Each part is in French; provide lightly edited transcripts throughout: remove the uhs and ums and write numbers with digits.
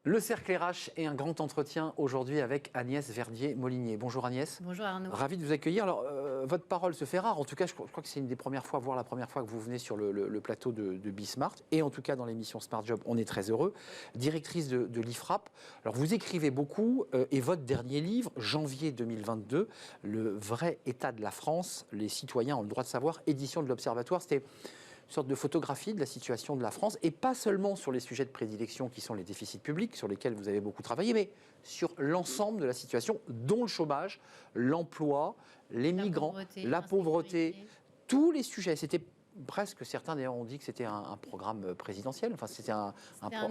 Le Cercle RH et un grand entretien aujourd'hui avec Agnès Verdier-Molinier. Bonjour Agnès. Bonjour Arnaud. Ravi de vous accueillir. Alors, votre parole se fait rare. En tout cas, je crois que c'est une des premières fois, voire la première fois que vous venez sur le plateau de Bismart. Et en tout cas, dans l'émission Smart Job, on est très heureux. Directrice de l'IFRAP. Alors, vous écrivez beaucoup et votre dernier livre, janvier 2022, Le vrai état de la France, les citoyens ont le droit de savoir, édition de l'Observatoire, c'était une sorte de photographie de la situation de la France, et pas seulement sur les sujets de prédilection qui sont les déficits publics, sur lesquels vous avez beaucoup travaillé, mais sur l'ensemble de la situation, dont le chômage, l'emploi, les migrants, la pauvreté, tous les sujets. C'était presque, certains d'ailleurs ont dit que c'était un programme présidentiel, enfin c'était un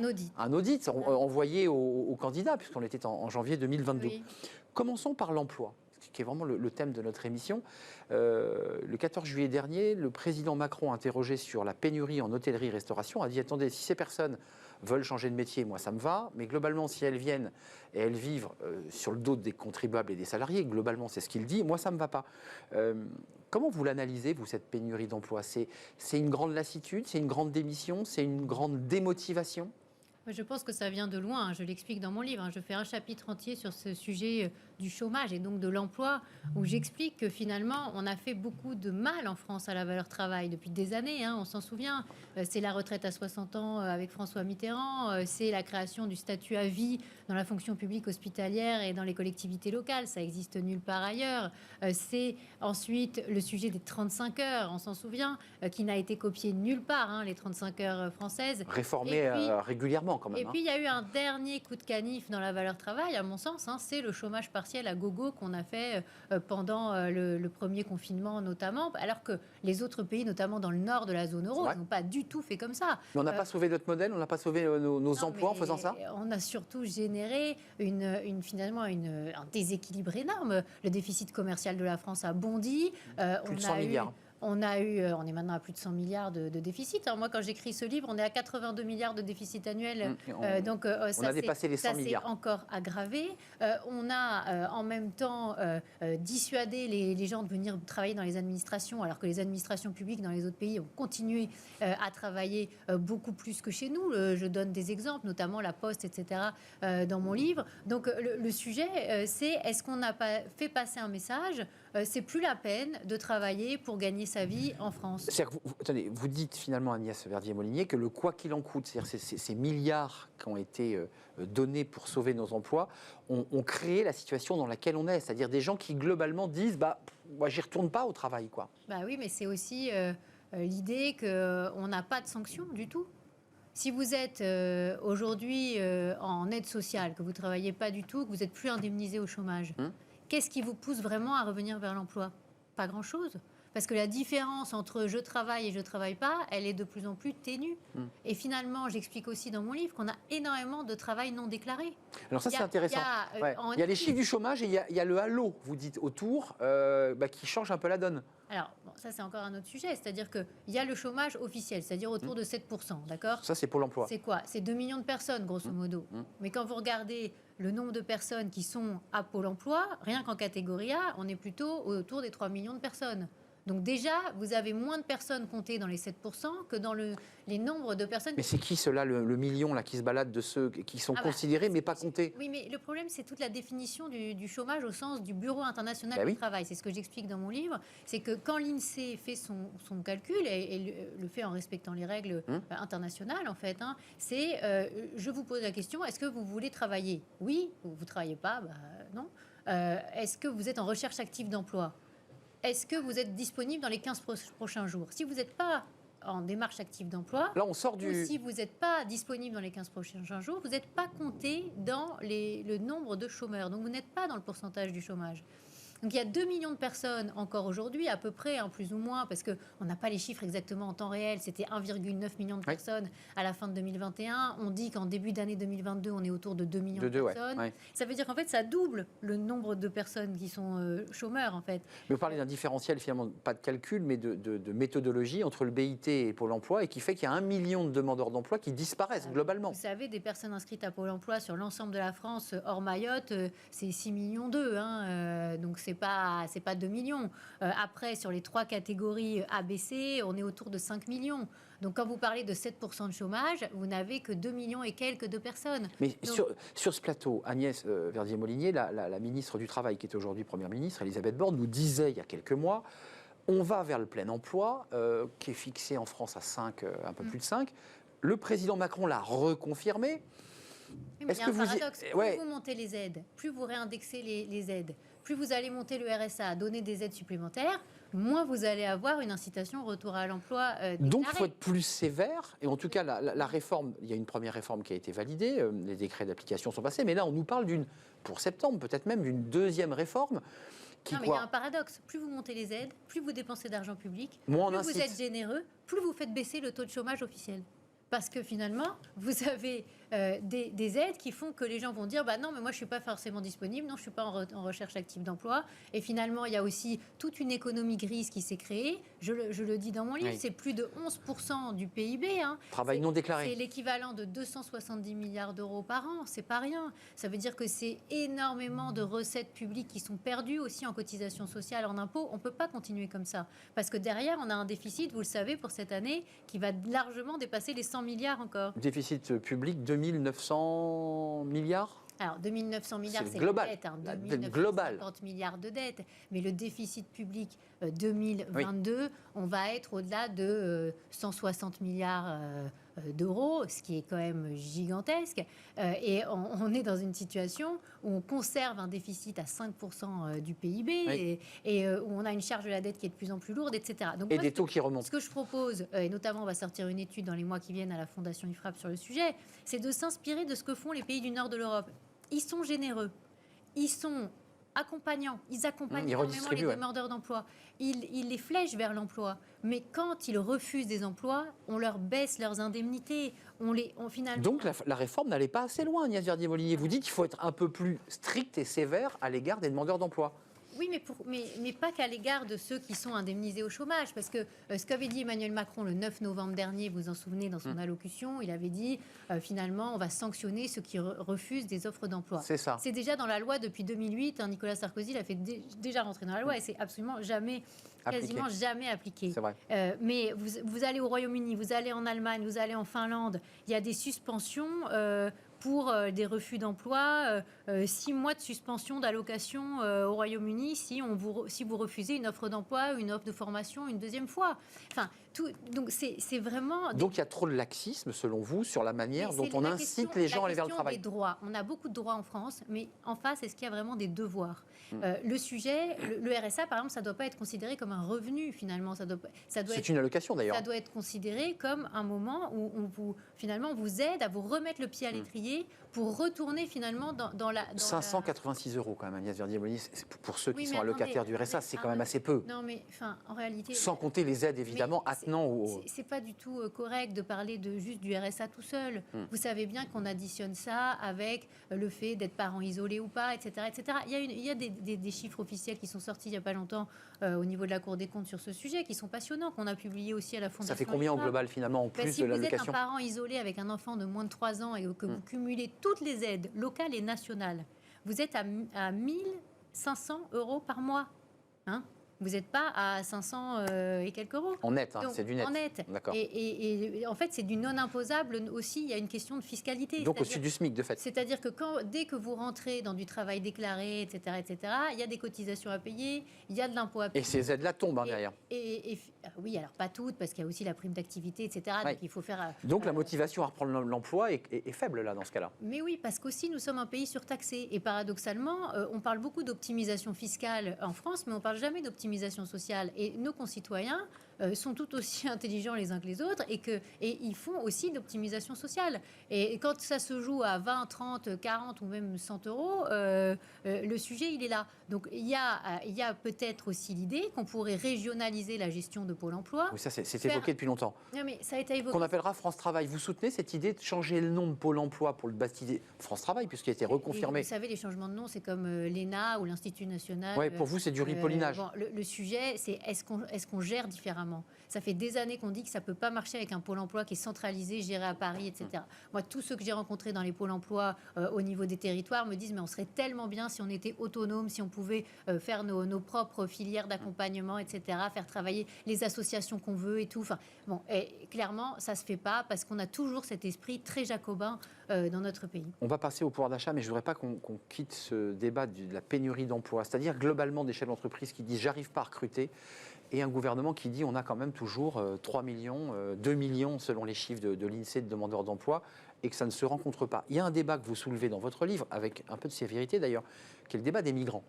audit. Un audit envoyé aux candidats, puisqu'on était en janvier 2022. Oui. Commençons par l'emploi, qui est vraiment le thème de notre émission. Le 14 juillet dernier, le président Macron, interrogé sur la pénurie en hôtellerie-restauration, a dit « Attendez, si ces personnes veulent changer de métier, moi ça me va, mais globalement, si elles viennent et elles vivent sur le dos des contribuables et des salariés, globalement c'est ce qu'il dit, moi ça ne me va pas ». Comment vous l'analysez, vous, cette pénurie d'emploi? C'est une grande lassitude, c'est une grande démission, c'est une grande démotivation? Je pense que ça vient de loin, je l'explique dans mon livre. Je fais un chapitre entier sur ce sujet du chômage et donc de l'emploi, où j'explique que finalement, on a fait beaucoup de mal en France à la valeur travail depuis des années, on s'en souvient. C'est la retraite à 60 ans avec François Mitterrand, c'est la création du statut à vie dans la fonction publique hospitalière et dans les collectivités locales, ça existe nulle part ailleurs. C'est ensuite le sujet des 35 heures, on s'en souvient, qui n'a été copié nulle part, les 35 heures françaises. Réformé régulièrement. Quand même, et puis il y a eu un dernier coup de canif dans la valeur travail, à mon sens, c'est le chômage partiel à gogo qu'on a fait pendant le premier confinement notamment, alors que les autres pays, notamment dans le nord de la zone euro, n'ont pas du tout fait comme ça. Mais on n'a pas sauvé notre modèle, on n'a pas sauvé nos emplois en faisant ça. On a surtout généré finalement un déséquilibre énorme. Le déficit commercial de la France a bondi. Plus de 100 milliards. On est maintenant à plus de 100 milliards de déficit. Moi, quand j'écris ce livre, on est à 82 milliards de déficit annuel. Donc, on a dépassé les 100 milliards. Ça s'est encore aggravé. On a en même temps dissuadé les gens de venir travailler dans les administrations, alors que les administrations publiques dans les autres pays ont continué à travailler beaucoup plus que chez nous. Je donne des exemples, notamment la Poste, etc., dans mon livre. Donc, le sujet, c'est est-ce qu'on n'a pas fait passer un message? C'est plus la peine de travailler pour gagner sa vie en France. Attendez, vous dites finalement, Agnès Verdier-Molinier, que le quoi qu'il en coûte, c'est-à-dire ces milliards qui ont été donnés pour sauver nos emplois, ont créé la situation dans laquelle on est. C'est-à-dire des gens qui globalement disent moi j'y retourne pas au travail, quoi. Oui, mais c'est aussi l'idée qu'on n'a pas de sanctions du tout. Si vous êtes aujourd'hui en aide sociale, que vous ne travaillez pas du tout, que vous n'êtes plus indemnisé au chômage, qu'est-ce qui vous pousse vraiment à revenir vers l'emploi? Pas grand-chose. Parce que la différence entre je travaille et je ne travaille pas, elle est de plus en plus ténue. Et finalement, j'explique aussi dans mon livre qu'on a énormément de travail non déclaré. Alors ça, c'est intéressant. Il y a les chiffres du chômage et il y a le halo, vous dites, autour, qui change un peu la donne. Alors, ça, c'est encore un autre sujet. C'est-à-dire qu'il y a le chômage officiel, c'est-à-dire autour de 7%, d'accord? Ça, c'est Pôle emploi. C'est quoi? C'est 2 millions de personnes, grosso modo. Mais quand vous regardez le nombre de personnes qui sont à Pôle emploi, rien qu'en catégorie A, on est plutôt autour des 3 millions de personnes. Donc déjà, vous avez moins de personnes comptées dans les 7% que dans les nombres de personnes... Mais c'est qui ceux-là, le million là, qui se balade de ceux qui sont considérés mais pas comptés? Oui, mais le problème, c'est toute la définition du chômage au sens du Bureau international du travail. C'est ce que j'explique dans mon livre. C'est que quand l'INSEE fait son calcul, et le fait en respectant les règles internationales, en fait, c'est je vous pose la question, est-ce que vous voulez travailler? Oui, vous ne travaillez pas? Non. Est-ce que vous êtes en recherche active d'emploi? Est-ce que vous êtes disponible dans les 15 prochains jours? Si vous n'êtes pas en démarche active d'emploi, là, on sort du... ou si vous n'êtes pas disponible dans les 15 prochains jours, vous n'êtes pas compté dans le nombre de chômeurs. Donc, vous n'êtes pas dans le pourcentage du chômage. Donc il y a 2 millions de personnes encore aujourd'hui, à peu près, plus ou moins, parce qu'on n'a pas les chiffres exactement en temps réel. C'était 1,9 million de personnes à la fin de 2021. On dit qu'en début d'année 2022, on est autour de 2 millions de personnes. Ça veut dire qu'en fait, ça double le nombre de personnes qui sont chômeurs, en fait. Mais vous parlez d'un différentiel, finalement, pas de calcul, mais de méthodologie entre le BIT et Pôle emploi, et qui fait qu'il y a 1 million de demandeurs d'emploi qui disparaissent globalement. Vous savez, des personnes inscrites à Pôle emploi sur l'ensemble de la France, hors Mayotte, c'est 6,2 millions. Donc c'est pas 2 millions. Après, sur les 3 catégories ABC, on est autour de 5 millions. Donc, quand vous parlez de 7% de chômage, vous n'avez que 2 millions et quelques de personnes. Mais Donc, sur ce plateau, Agnès Verdier-Molinier, la ministre du Travail, qui est aujourd'hui Première ministre, Elisabeth Borne, nous disait il y a quelques mois, on va vers le plein emploi, qui est fixé en France à 5, un peu plus de 5. Le président Macron l'a reconfirmé. oui, mais il y a un paradoxe. Plus vous montez les aides, plus vous réindexez les aides, plus vous allez monter le RSA, donner des aides supplémentaires, moins vous allez avoir une incitation au retour à l'emploi déclaré. Donc il faut être plus sévère. Et en tout cas, la réforme, il y a une première réforme qui a été validée, les décrets d'application sont passés, mais là on nous parle pour septembre, peut-être même d'une deuxième réforme. Non, mais il y a un paradoxe. Plus vous montez les aides, plus vous dépensez d'argent public, plus vous êtes généreux, plus vous faites baisser le taux de chômage officiel. Parce que finalement, vous avez des aides qui font que les gens vont dire bah non, mais moi je ne suis pas forcément disponible, non, je ne suis pas en recherche active d'emploi. Et finalement, il y a aussi toute une économie grise qui s'est créée. Je le dis dans mon livre, c'est plus de 11% du PIB. Travail non déclaré. C'est l'équivalent de 270 milliards d'euros par an, c'est pas rien. Ça veut dire que c'est énormément de recettes publiques qui sont perdues aussi en cotisations sociales, en impôts. On ne peut pas continuer comme ça. Parce que derrière, on a un déficit, vous le savez, pour cette année, qui va largement dépasser les 100 milliards encore. Déficit public, 2900 milliards. Alors, 2900 milliards, c'est global. La dette. 2950 milliards de dettes. Mais le déficit public 2022, on va être au-delà de 160 milliards d'euros, ce qui est quand même gigantesque. Et on est dans une situation où on conserve un déficit à 5% du PIB et où on a une charge de la dette qui est de plus en plus lourde, etc. Donc, et des taux qui remontent. Ce que je propose, et notamment on va sortir une étude dans les mois qui viennent à la Fondation IFRAP sur le sujet, c'est de s'inspirer de ce que font les pays du nord de l'Europe. Ils sont généreux, ils sont accompagnants, ils accompagnent énormément les demandeurs d'emploi, ils les flèchent vers l'emploi. Mais quand ils refusent des emplois, on leur baisse leurs indemnités. Finalement... Donc la réforme n'allait pas assez loin, Agnès Verdier-Molinier. Vous dites qu'il faut être un peu plus strict et sévère à l'égard des demandeurs d'emploi. Oui, mais pas qu'à l'égard de ceux qui sont indemnisés au chômage. Parce que ce qu'avait dit Emmanuel Macron le 9 novembre dernier, vous vous en souvenez, dans son allocution, il avait dit finalement, on va sanctionner ceux qui refusent des offres d'emploi. C'est ça. C'est déjà dans la loi depuis 2008. Nicolas Sarkozy l'a fait déjà rentrer dans la loi et c'est absolument quasiment jamais appliqué. C'est vrai. Mais vous allez au Royaume-Uni, vous allez en Allemagne, vous allez en Finlande, il y a des suspensions pour des refus d'emploi, 6 mois de suspension d'allocation au Royaume-Uni si vous refusez une offre d'emploi, une offre de formation une deuxième fois. Enfin, donc c'est vraiment... Donc il y a trop de laxisme, selon vous, sur la manière dont on incite les gens à aller vers le travail. Des droits. On a beaucoup de droits en France, mais en face, est-ce qu'il y a vraiment des devoirs Le sujet, le RSA, par exemple, ça ne doit pas être considéré comme un revenu, finalement. C'est une allocation, d'ailleurs. Ça doit être considéré comme un moment où on vous aide à vous remettre le pied à l'étrier pour retourner finalement dans la... 586 euros quand même, Agnès Verdier-Molinier, pour ceux qui sont allocataires du RSA, c'est quand même assez peu. Non, mais en réalité... Sans compter les aides, évidemment, attenant au... C'est pas du tout correct de parler juste du RSA tout seul. Vous savez bien qu'on additionne ça avec le fait d'être parent isolé ou pas, etc. etc. Il y a des chiffres officiels qui sont sortis il n'y a pas longtemps au niveau de la Cour des comptes sur ce sujet, qui sont passionnants, qu'on a publiés aussi à la Fondation. Ça fait combien au global, finalement, en plus de l'allocation ? Si vous êtes un parent isolé avec un enfant de moins de 3 ans et que vous cumulez toutes les aides locales et nationales, vous êtes à 1 500 euros par mois. Vous n'êtes pas à 500 et quelques euros. En net, c'est du net. En net. D'accord. Et en fait, c'est du non imposable aussi. Il y a une question de fiscalité. Donc au-dessus du SMIC, de fait. C'est-à-dire que dès que vous rentrez dans du travail déclaré, etc., il y a des cotisations à payer, il y a de l'impôt à payer. Et ces aides-là tombent derrière. Oui, alors pas toutes, parce qu'il y a aussi la prime d'activité, etc. Donc il faut faire. Donc la motivation à reprendre l'emploi est faible là dans ce cas-là. Mais oui, parce qu'aussi nous sommes un pays surtaxé. Et paradoxalement, on parle beaucoup d'optimisation fiscale en France, mais on ne parle jamais d'optimisation sociale. Et nos concitoyens sont tout aussi intelligents les uns que les autres et ils font aussi d'optimisation sociale. Et quand ça se joue à 20, 30, 40 ou même 100 euros, le sujet, il est là. Donc il y a peut-être aussi l'idée qu'on pourrait régionaliser la gestion de Pôle emploi. Oui, ça c'est évoqué depuis longtemps. Non, mais ça a été évoqué. Qu'on appellera France Travail. Vous soutenez cette idée de changer le nom de Pôle emploi pour le baptiser France Travail, puisqu'il a été reconfirmé. Vous savez, les changements de nom, c'est comme l'ENA ou l'Institut national. Oui, pour vous, c'est du ripollinage. Le sujet, c'est est-ce qu'on gère différemment différemment. Ça fait des années qu'on dit que ça ne peut pas marcher avec un pôle emploi qui est centralisé, géré à Paris, etc. Moi, tous ceux que j'ai rencontrés dans les pôles emploi au niveau des territoires me disent mais on serait tellement bien si on était autonome, si on pouvait faire nos propres filières d'accompagnement, etc., faire travailler les associations qu'on veut et tout. Enfin, bon, et clairement, ça ne se fait pas parce qu'on a toujours cet esprit très jacobin dans notre pays. On va passer au pouvoir d'achat, mais je ne voudrais pas qu'on quitte ce débat de la pénurie d'emploi, c'est-à-dire globalement des chefs d'entreprise qui disent j'arrive pas à recruter, et un gouvernement qui dit on a quand même toujours 3 millions, 2 millions selon les chiffres de l'INSEE de demandeurs d'emploi, et que ça ne se rencontre pas. Il y a un débat que vous soulevez dans votre livre, avec un peu de sévérité d'ailleurs, qui est le débat des migrants,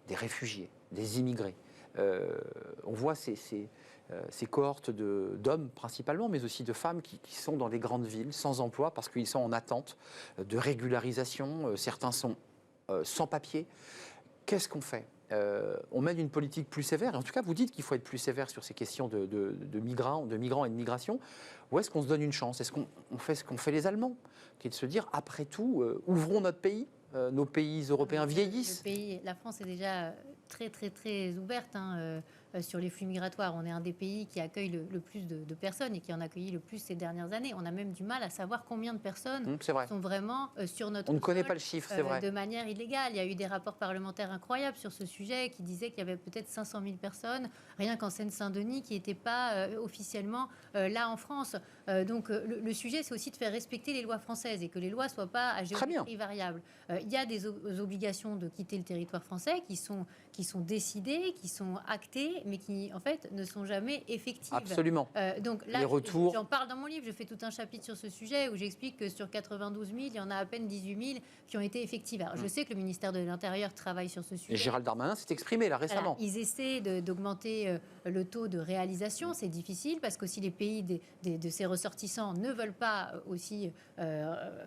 des réfugiés, des immigrés. On voit ces cohortes d'hommes principalement, mais aussi de femmes qui sont dans des grandes villes sans emploi parce qu'ils sont en attente de régularisation. Certains sont sans papier. Qu'est-ce qu'on fait ? On mène une politique plus sévère, et en tout cas vous dites qu'il faut être plus sévère sur ces questions de migrants et de migration. Ou est-ce qu'on se donne une chance ? Est-ce qu'on fait ce qu'ont fait les Allemands, qui est de se dire après tout, ouvrons notre pays, nos pays européens vieillissent. La France est déjà très très très ouverte sur les flux migratoires. On est un des pays qui accueille le plus de personnes et qui en a accueilli le plus ces dernières années. On a même du mal à savoir combien de personnes sont vraiment sur notre On ne connaît pas le chiffre, c'est vrai. De manière illégale. Il y a eu des rapports parlementaires incroyables sur ce sujet qui disaient qu'il y avait peut-être 500 000 personnes, rien qu'en Seine-Saint-Denis, qui n'étaient pas officiellement là en France. Donc le sujet, c'est aussi de faire respecter les lois françaises et que les lois ne soient pas à géométrie variable. Il y a des obligations de quitter le territoire français qui sont décidées, qui sont actées, mais qui, en fait, ne sont jamais effectives. Absolument. Donc là, les retours... j'en parle dans mon livre. Je fais tout un chapitre sur ce sujet où j'explique que sur 92 000, il y en a à peine 18 000 qui ont été effectives. Alors, je sais que le ministère de l'Intérieur travaille sur ce sujet. Et Gérald Darmanin s'est exprimé là récemment. Voilà, ils essaient d'augmenter le taux de réalisation. C'est difficile parce qu'aussi les pays de ces ressortissants ne veulent pas aussi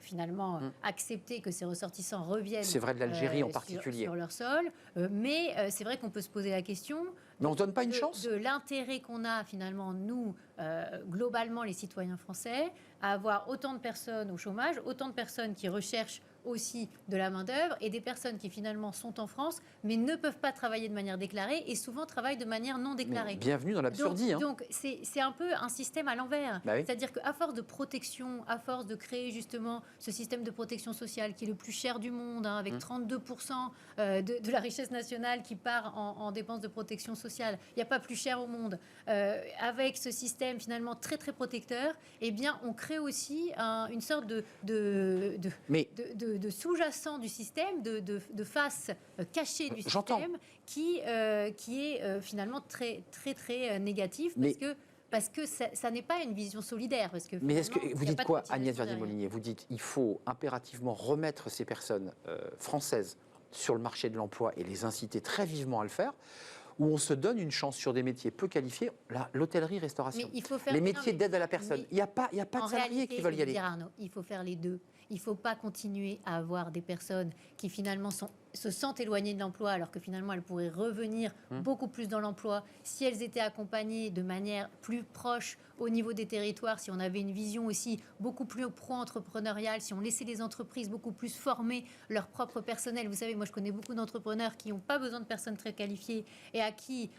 finalement accepter que ces ressortissants reviennent. C'est vrai de l'Algérie en particulier. Sur leur sol. Mais c'est vrai qu'on peut se poser la question. Mais on ne donne pas une chance de l'intérêt qu'on a finalement, nous, globalement, les citoyens français, à avoir autant de personnes au chômage, autant de personnes qui recherchent aussi de la main-d'œuvre et des personnes qui finalement sont en France mais ne peuvent pas travailler de manière déclarée et souvent travaillent de manière non déclarée. Mais bienvenue dans l'absurdie. Donc c'est un peu un système à l'envers. Bah oui. C'est-à-dire qu'à force de protection, à force de créer justement ce système de protection sociale qui est le plus cher du monde, avec 32% de la richesse nationale qui part en dépenses de protection sociale, il n'y a pas plus cher au monde. Avec ce système finalement très très protecteur, eh bien on crée aussi une sorte de sous-jacent du système, de face cachée du système qui est finalement très très très négatif parce que ça n'est pas une vision solidaire. Parce que mais est-ce que vous dites quoi, Agnès Verdier-Molinier ? Vous dites qu'il faut impérativement remettre ces personnes françaises sur le marché de l'emploi et les inciter très vivement à le faire, où on se donne une chance sur des métiers peu qualifiés, l'hôtellerie, restauration, les métiers d'aide à la personne. Il n'y a pas de salariés qui veulent y aller. Arnaud, il faut faire les deux. Il ne faut pas continuer à avoir des personnes qui finalement se sentent éloignées de l'emploi alors que finalement elles pourraient revenir beaucoup plus dans l'emploi si elles étaient accompagnées de manière plus proche au niveau des territoires, si on avait une vision aussi beaucoup plus pro-entrepreneuriale, si on laissait les entreprises beaucoup plus former leur propre personnel. Vous savez, moi je connais beaucoup d'entrepreneurs qui n'ont pas besoin de personnes très qualifiées et à qui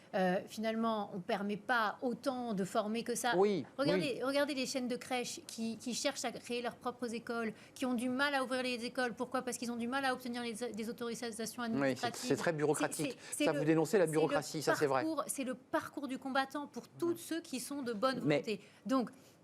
finalement on ne permet pas autant de former que ça. Regardez les chaînes de crèches qui cherchent à créer leurs propres écoles, qui ont du mal à ouvrir les écoles. Pourquoi ? Parce qu'ils ont du mal à obtenir des autorisations administratives. Oui, c'est très bureaucratique. Vous dénoncez la bureaucratie, ça c'est vrai. C'est le parcours du combattant pour tous ceux qui sont de bonne volonté.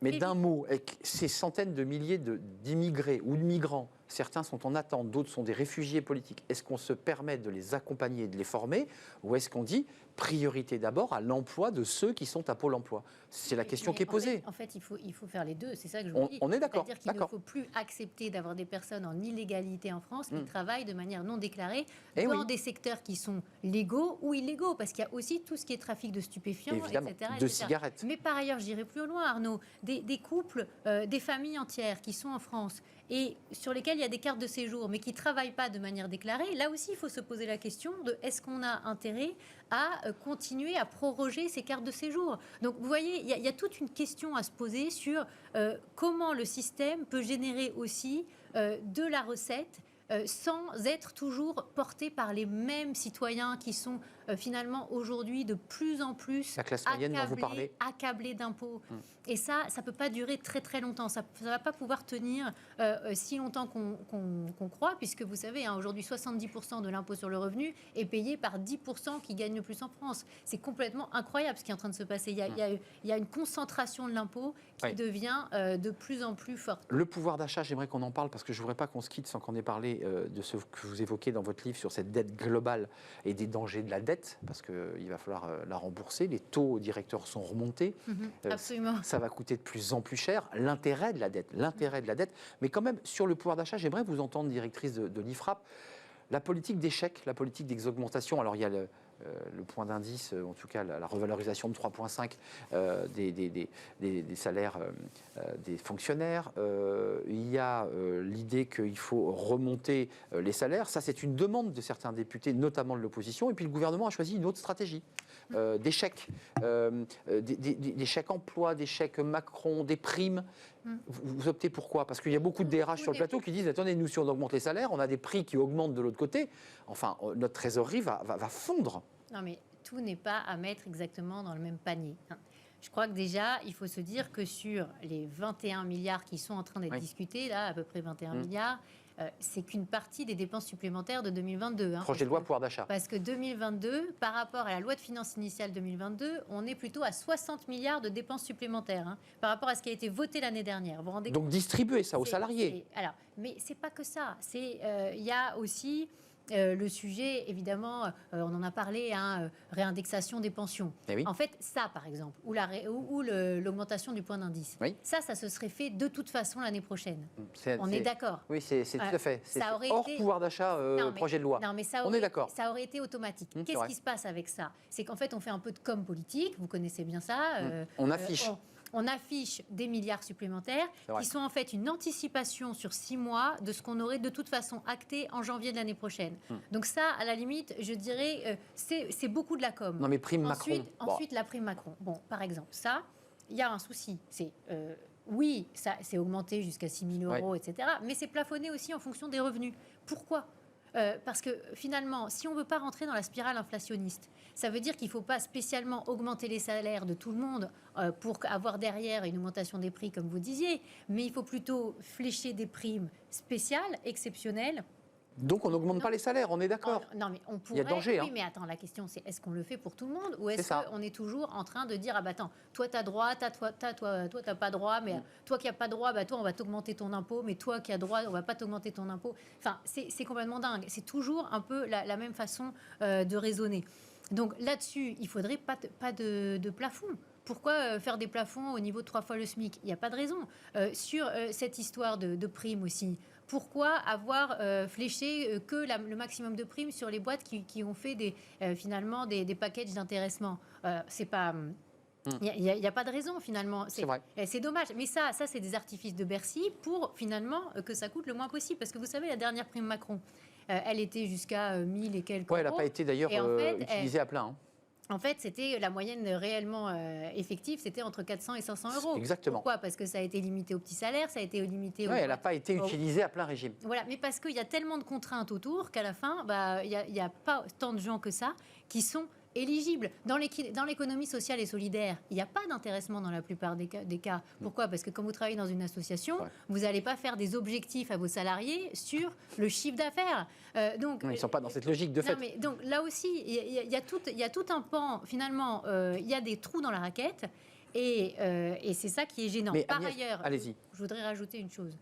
Mais d'un mot, avec ces centaines de milliers d'immigrés ou de migrants, certains sont en attente, d'autres sont des réfugiés politiques. Est-ce qu'on se permet de les accompagner et de les former, ou est-ce qu'on dit priorité d'abord à l'emploi de ceux qui sont à Pôle emploi ? C'est la question qui est posée. En fait, il faut faire les deux. C'est ça que je vous dis. On est d'accord. C'est-à-dire qu'il ne faut plus accepter d'avoir des personnes en illégalité en France qui travaillent de manière non déclarée dans des secteurs qui sont légaux ou illégaux. Parce qu'il y a aussi tout ce qui est trafic de stupéfiants, etc. De cigarettes. Mais par ailleurs, j'irai plus loin, Arnaud. Des couples, des familles entières qui sont en France et sur lesquels il y a des cartes de séjour, mais qui ne travaillent pas de manière déclarée, là aussi, il faut se poser la question de est-ce qu'on a intérêt à continuer à proroger ces cartes de séjour. Donc, vous voyez, il y a toute une question à se poser sur comment le système peut générer aussi de la recette sans être toujours porté par les mêmes citoyens qui sont finalement aujourd'hui de plus en plus la classe moyenne dont vous parlez. accablée d'impôts. Et ça ne peut pas durer très très longtemps. Ça ne va pas pouvoir tenir si longtemps qu'on croit, puisque vous savez, aujourd'hui 70% de l'impôt sur le revenu est payé par 10% qui gagnent le plus en France. C'est complètement incroyable ce qui est en train de se passer. Il y a une concentration de l'impôt qui devient de plus en plus forte. Le pouvoir d'achat, j'aimerais qu'on en parle parce que je ne voudrais pas qu'on se quitte sans qu'on ait parlé de ce que vous évoquez dans votre livre sur cette dette globale et des dangers de la dette, parce qu'il va falloir la rembourser. Les taux directeurs sont remontés. Absolument. Ça va coûter de plus en plus cher. L'intérêt de la dette. Mais quand même, sur le pouvoir d'achat, j'aimerais vous entendre, directrice de l'IFRAP, la politique d'échec, la politique des augmentations. Alors, il y a le point d'indice, en tout cas la revalorisation de 3,5 des salaires des fonctionnaires. Il y a l'idée qu'il faut remonter les salaires. Ça, c'est une demande de certains députés, notamment de l'opposition. Et puis le gouvernement a choisi une autre stratégie. Des chèques, des chèques emploi, des chèques Macron, des primes. Vous optez pour quoi? Parce qu'il y a beaucoup de DRH sur le plateau qui disent attendez, nous, si on augmente les salaires, on a des prix qui augmentent de l'autre côté. Enfin, notre trésorerie va fondre. Non, mais tout n'est pas à mettre exactement dans le même panier. Je crois que déjà, il faut se dire que sur les 21 milliards qui sont en train d'être discutés, là, à peu près 21 milliards, c'est qu'une partie des dépenses supplémentaires de 2022. Projet de loi pouvoir d'achat. Parce que 2022, par rapport à la loi de finances initiale 2022, on est plutôt à 60 milliards de dépenses supplémentaires par rapport à ce qui a été voté l'année dernière. Vous vous rendez Donc compte? distribuer ça aux salariés. Alors, mais c'est pas que ça. Il y a aussi le sujet, évidemment, on en a parlé, réindexation des pensions. Oui. En fait, ça, par exemple, ou l'augmentation du point d'indice, ça se serait fait de toute façon l'année prochaine. On est d'accord. Oui, c'est tout à fait. C'est hors été... pouvoir d'achat, projet de loi. Non, mais on est d'accord. Ça aurait été automatique. Qu'est-ce qui se passe avec ça? C'est qu'en fait, on fait un peu de com politique, vous connaissez bien ça. On affiche. On affiche des milliards supplémentaires qui sont en fait une anticipation sur 6 mois de ce qu'on aurait de toute façon acté en janvier de l'année prochaine. Donc ça, à la limite, je dirais, c'est beaucoup de la com. Non mais prime Macron. Ensuite, la prime Macron. Bon, par exemple, ça, il y a un souci. Oui, ça c'est augmenté jusqu'à 6 000 euros, etc. Mais c'est plafonné aussi en fonction des revenus. Pourquoi ? Parce que finalement, si on ne veut pas rentrer dans la spirale inflationniste, ça veut dire qu'il ne faut pas spécialement augmenter les salaires de tout le monde pour avoir derrière une augmentation des prix, comme vous disiez, mais il faut plutôt flécher des primes spéciales, exceptionnelles. Donc on n'augmente pas les salaires, on est d'accord. Non, mais on pourrait. Il y a danger. Oui, mais attends, la question c'est est-ce qu'on le fait pour tout le monde ou est-ce qu'on est toujours en train de dire ah bah attends, toi t'as droit, toi t'as pas droit, mais toi qui n'as pas droit, bah toi on va t'augmenter ton impôt, mais toi qui as droit, on va pas t'augmenter ton impôt. Enfin, c'est complètement dingue. C'est toujours un peu la même façon de raisonner. Donc là-dessus, il faudrait pas de plafond. Pourquoi faire des plafonds au niveau de 3 fois le SMIC? Il n'y a pas de raison. Sur cette histoire de primes aussi, pourquoi avoir fléché que le maximum de primes sur les boîtes qui ont fait finalement des packages d'intéressement? C'est pas... Il n'y a pas de raison finalement. C'est dommage. Mais ça c'est des artifices de Bercy pour finalement que ça coûte le moins possible. Parce que vous savez, la dernière prime Macron, elle était jusqu'à 1000 et quelques euros. Elle n'a pas été d'ailleurs utilisée à plein. En fait, c'était la moyenne réellement effective, c'était entre 400 et 500 euros. Exactement. Pourquoi? Parce que ça a été limité aux petits salaires, ça a été limité elle n'a pas été utilisée à plein régime. Voilà, mais parce qu'il y a tellement de contraintes autour qu'à la fin, il n'y a pas tant de gens que ça qui sont éligibles. Dans l'économie sociale et solidaire, il n'y a pas d'intéressement dans la plupart des cas. Pourquoi? Parce que quand vous travaillez dans une association, vous n'allez pas faire des objectifs à vos salariés sur le chiffre d'affaires. Non, ils ne sont pas dans cette logique de fait. Mais donc là aussi, il y a tout un pan, finalement, il y a des trous dans la raquette et c'est ça qui est gênant. Mais Par Agnès, ailleurs, allez-y. Je voudrais rajouter une chose.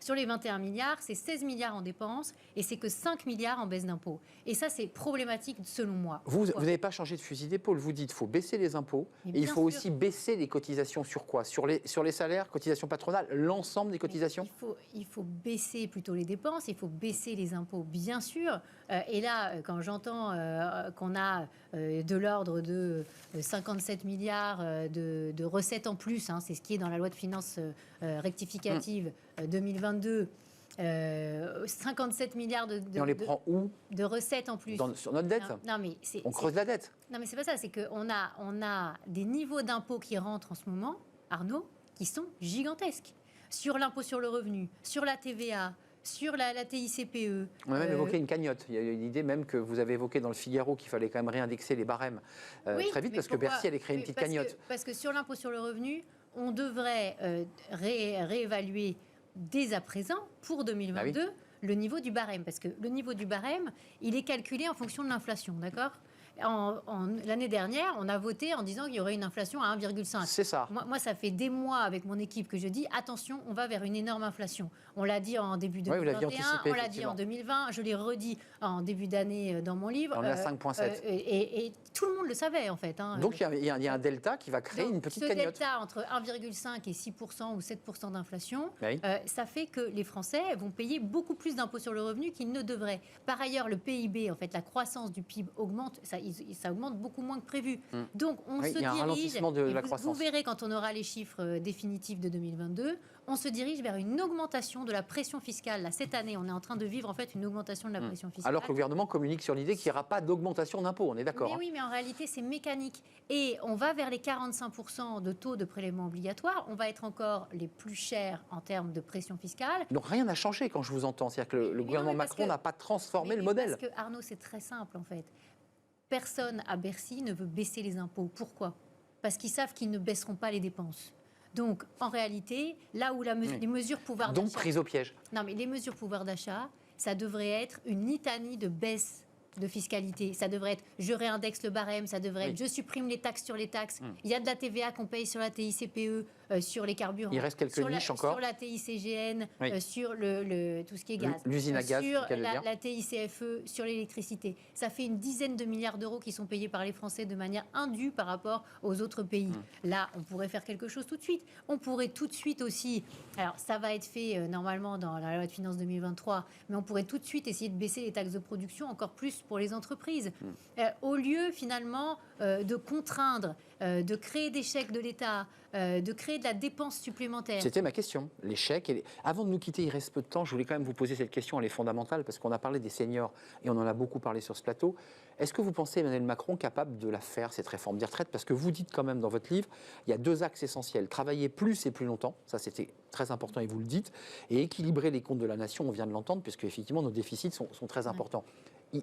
Sur les 21 milliards, c'est 16 milliards en dépenses et c'est que 5 milliards en baisse d'impôts. Et ça, c'est problématique selon moi. Vous n'avez pas changé de fusil d'épaule. Vous dites qu'il faut baisser les impôts et il faut aussi baisser les cotisations sur quoi? Sur les salaires, cotisations patronales, l'ensemble des cotisations? Il faut baisser plutôt les dépenses, il faut baisser les impôts, bien sûr. Et là, quand j'entends qu'on a de l'ordre de 57 milliards de recettes en plus, c'est ce qui est dans la loi de finances rectificative 2022, 57 milliards et on les prend où? De recettes en plus. Sur notre dette? Non, mais on creuse la dette. Non, mais c'est pas ça. C'est qu'on a des niveaux d'impôts qui rentrent en ce moment, Arnaud, qui sont gigantesques. Sur l'impôt sur le revenu, sur la TVA, Sur la TICPE. On a même évoqué une cagnotte. Il y a une idée même que vous avez évoquée dans le Figaro qu'il fallait quand même réindexer les barèmes très vite, parce que Bercy allait créer une petite cagnotte. Parce que sur l'impôt sur le revenu, on devrait réévaluer dès à présent, pour 2022, le niveau du barème. Parce que le niveau du barème, il est calculé en fonction de l'inflation, d'accord ? L'année dernière, on a voté en disant qu'il y aurait une inflation à 1,5. C'est ça. Moi, ça fait des mois avec mon équipe que je dis attention, on va vers une énorme inflation. On l'a dit en début 2021, on l'a dit en 2020, je l'ai redit en début d'année dans mon livre. On est à 5,7. Et tout le monde le savait en fait. Donc il y a un delta qui va créer une petite cagnotte. Ce delta entre 1,5 et 6% ou 7% d'inflation, ça fait que les Français vont payer beaucoup plus d'impôts sur le revenu qu'ils ne devraient. Par ailleurs, le PIB, en fait, la croissance du PIB augmente. Ça augmente beaucoup moins que prévu. Donc, on se dirige, vous verrez quand on aura les chiffres définitifs de 2022, on se dirige vers une augmentation de la pression fiscale. Là, cette année, on est en train de vivre en fait une augmentation de la pression fiscale. Alors que le gouvernement communique sur l'idée qu'il n'y aura pas d'augmentation d'impôts, on est d'accord. Mais oui, mais en réalité, c'est mécanique. Et on va vers les 45% de taux de prélèvement obligatoire. On va être encore les plus chers en termes de pression fiscale. Donc rien n'a changé quand je vous entends. C'est-à-dire que le gouvernement Macron n'a pas transformé le modèle. Parce que Arnaud, c'est très simple en fait. Personne à Bercy ne veut baisser les impôts. Pourquoi ? Parce qu'ils savent qu'ils ne baisseront pas les dépenses. Donc, en réalité, là où les mesures pouvoir d'achat... Donc, prise au piège. Non, mais les mesures pouvoir d'achat, ça devrait être une litanie de baisse de fiscalité. Ça devrait être je réindexe le barème, ça devrait être je supprime les taxes sur les taxes. Il y a de la TVA qu'on paye sur la TICPE, sur les carburants. Il reste quelques niches encore. Sur la TICGN, sur tout ce qui est gaz. L'usine à gaz, sur la TICFE, sur l'électricité. Ça fait une dizaine de milliards d'euros qui sont payés par les Français de manière indue par rapport aux autres pays. Là, on pourrait faire quelque chose tout de suite. On pourrait tout de suite aussi, alors ça va être fait normalement dans la loi de finances 2023, mais on pourrait tout de suite essayer de baisser les taxes de production encore plus pour les entreprises. Au lieu finalement de contraindre, de créer des chèques de l'État, de créer de la dépense supplémentaire. C'était ma question, les chèques. Avant de nous quitter, il reste peu de temps, je voulais quand même vous poser cette question, elle est fondamentale, parce qu'on a parlé des seniors et on en a beaucoup parlé sur ce plateau. Est-ce que vous pensez, Emmanuel Macron, capable de la faire, cette réforme des retraites ? Parce que vous dites quand même dans votre livre, il y a 2 axes essentiels. Travailler plus et plus longtemps, ça c'était très important et vous le dites, et équilibrer les comptes de la nation, on vient de l'entendre, puisque effectivement nos déficits sont très importants.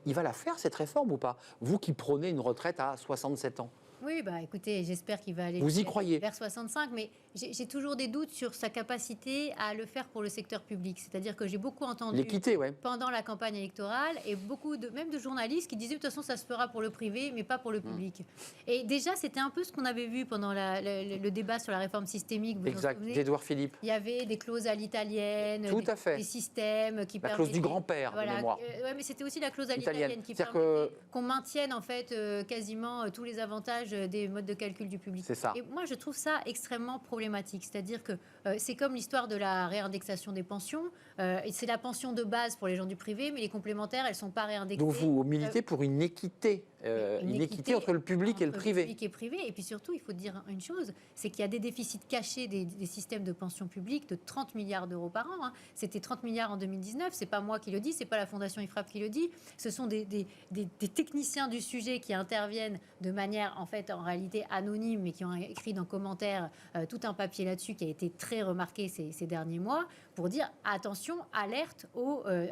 Il va la faire, cette réforme, ou pas ? Vous qui prônez une retraite à 67 ans. Oui, écoutez, j'espère qu'il va aller Vous y croyez vers 65, mais j'ai toujours des doutes sur sa capacité à le faire pour le secteur public. C'est-à-dire que j'ai beaucoup entendu l'équité, pendant la campagne électorale et beaucoup même de journalistes qui disaient de toute façon ça se fera pour le privé, mais pas pour le public. Et déjà, c'était un peu ce qu'on avait vu pendant le débat sur la réforme systémique. Exact, d'Édouard Philippe. Il y avait des clauses à l'italienne, des systèmes qui permettaient... La clause du grand-père, de mémoire. Oui, mais c'était aussi la clause à l'italienne qui permettait qu'on maintienne en fait quasiment tous les avantages des modes de calcul du public. C'est ça. Et moi, je trouve ça extrêmement problématique. C'est-à-dire que c'est comme l'histoire de la réindexation des pensions. C'est la pension de base pour les gens du privé, mais les complémentaires, elles ne sont pas réindexées. Donc vous militez pour une équité, entre le public et le privé. Public et privé. Et puis surtout, il faut dire une chose, c'est qu'il y a des déficits cachés des systèmes de pension publique de 30 milliards d'euros par an. C'était 30 milliards en 2019. C'est pas moi qui le dis, c'est pas la Fondation IFRAP qui le dit. Ce sont des techniciens du sujet qui interviennent de manière en réalité anonyme, mais qui ont écrit dans commentaires tout un papier là-dessus qui a été très remarqué ces derniers mois pour dire attention, alerte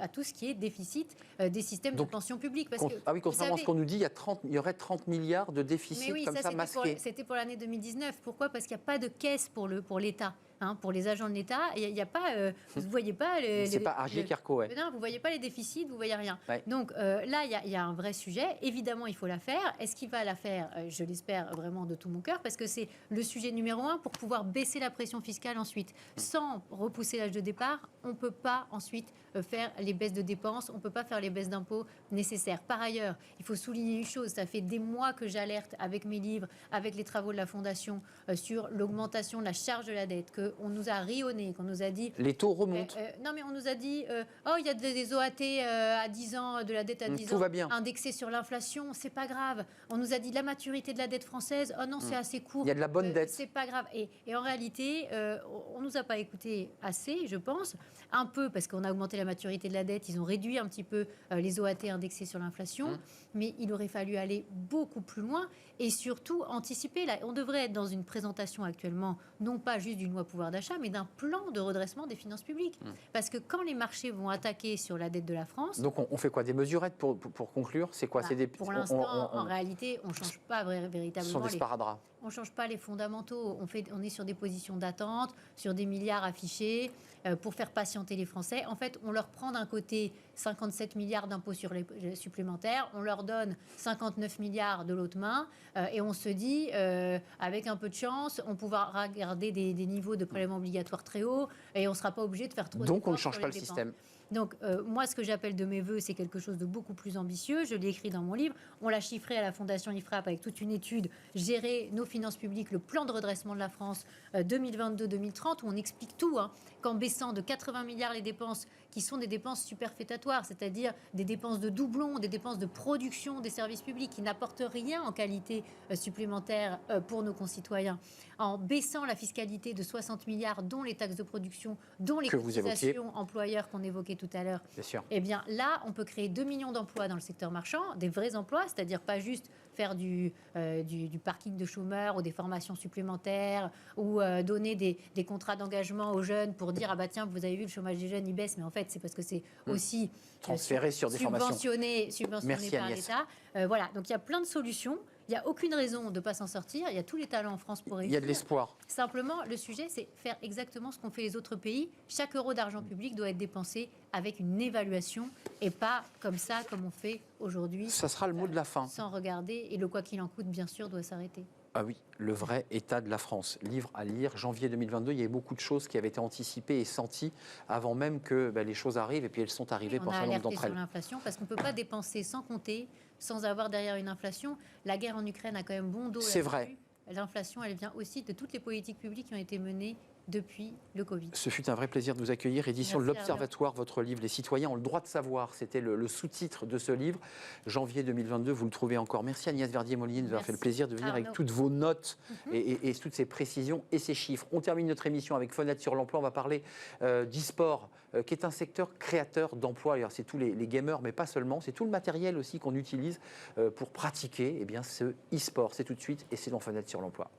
à tout ce qui est déficit des systèmes de pension publique. Parce que, contrairement à ce qu'on nous dit, il y aurait 30 milliards de déficit comme ça masqués. C'était pour l'année 2019. Pourquoi ? Parce qu'il n'y a pas de caisse pour l'État. Pour les agents de l'État, il n'y a pas, vous ne voyez pas... C'est pas Argier-Carco, Non, vous ne voyez pas les déficits, vous ne voyez rien. Ouais. Donc là, il y a un vrai sujet. Évidemment, il faut la faire. Est-ce qu'il va la faire ? Je l'espère vraiment de tout mon cœur, parce que c'est le sujet numéro 1 pour pouvoir baisser la pression fiscale ensuite. Sans repousser l'âge de départ, on ne peut pas ensuite faire les baisses de dépenses, on ne peut pas faire les baisses d'impôts nécessaires. Par ailleurs, il faut souligner une chose, ça fait des mois que j'alerte avec mes livres, avec les travaux de la Fondation, sur l'augmentation de la charge de la dette, qu'on nous a rionné, qu'on nous a dit... Les taux remontent. Non, mais on nous a dit, il y a des OAT à 10 ans, de la dette à 10 Tout ans, va bien. Indexée sur l'inflation, c'est pas grave. On nous a dit la maturité de la dette française, oh non, c'est assez court. Il y a de la bonne dette. C'est pas grave. Et en réalité, on nous a pas écouté assez, je pense. Un peu parce qu'on a augmenté la maturité de la dette, ils ont réduit un petit peu les OAT indexés sur l'inflation, mais il aurait fallu aller beaucoup plus loin et surtout anticiper. Là, on devrait être dans une présentation actuellement, non pas juste d'une loi pouvoir d'achat, mais d'un plan de redressement des finances publiques. Parce que quand les marchés vont attaquer sur la dette de la France... Donc on fait quoi? Des mesurettes pour conclure? C'est quoi? C'est des... Pour l'instant, en réalité, on ne change pas véritablement... Ce sont des sparadraps. On ne change pas les fondamentaux. On est sur des positions d'attente, sur des milliards affichés pour faire patienter les Français. En fait, on leur prend d'un côté 57 milliards d'impôts supplémentaires, on leur donne 59 milliards de l'autre main et on se dit, avec un peu de chance, on pourra garder des niveaux de prélèvements obligatoires très hauts et on ne sera pas obligé de faire trop Donc on ne change pas le système. Donc, moi, ce que j'appelle de mes voeux, c'est quelque chose de beaucoup plus ambitieux. Je l'ai écrit dans mon livre. On l'a chiffré à la Fondation IFRAP avec toute une étude, Gérer nos finances publiques, le plan de redressement de la France 2022-2030, où on explique tout, qu'en baissant de 80 milliards les dépenses, qui sont des dépenses superfétatoires, c'est-à-dire des dépenses de doublons, des dépenses de production des services publics qui n'apportent rien en qualité supplémentaire pour nos concitoyens, en baissant la fiscalité de 60 milliards, dont les taxes de production, dont les cotisations employeurs qu'on évoquait tout à l'heure, eh bien là, on peut créer 2 millions d'emplois dans le secteur marchand, des vrais emplois, c'est-à-dire pas juste faire du parking de chômeurs ou des formations supplémentaires ou donner des contrats d'engagement aux jeunes pour dire « Ah bah tiens, vous avez vu, le chômage des jeunes, il baisse », mais en fait, c'est parce que c'est aussi transféré sur des subventionné par Agnès. l'État. Voilà, donc il y a plein de solutions. Il n'y a aucune raison de ne pas s'en sortir. Il y a tous les talents en France pour réussir. Il y a de l'espoir. Simplement, le sujet, c'est faire exactement ce qu'ont fait les autres pays. Chaque euro d'argent public doit être dépensé avec une évaluation et pas comme ça, comme on fait aujourd'hui. Ça sera le mot de la fin. Sans regarder. Et le quoi qu'il en coûte, bien sûr, doit s'arrêter. Ah oui, le vrai état de la France. Livre à lire, janvier 2022. Il y a beaucoup de choses qui avaient été anticipées et senties avant même que les choses arrivent. Et puis elles sont arrivées pour un certain nombre d'entre elles. On a alerté sur l'inflation parce qu'on ne peut pas dépenser sans compter, sans avoir derrière une inflation. La guerre en Ukraine a quand même bon dos. C'est vrai. L'inflation, elle vient aussi de toutes les politiques publiques qui ont été menées depuis le Covid. Ce fut un vrai plaisir de vous accueillir. Édition de l'Observatoire, votre livre, Les citoyens ont le droit de savoir. C'était le sous-titre de ce livre. Janvier 2022, vous le trouvez encore. Merci Agnès Verdier-Molinier de nous avoir fait le plaisir de venir avec toutes vos notes et toutes ces précisions et ces chiffres. On termine notre émission avec Fenêtre sur l'emploi. On va parler d'e-sport, qui est un secteur créateur d'emplois. C'est tous les gamers, mais pas seulement. C'est tout le matériel aussi qu'on utilise pour pratiquer ce e-sport. C'est tout de suite et c'est dans Fenêtre sur l'emploi.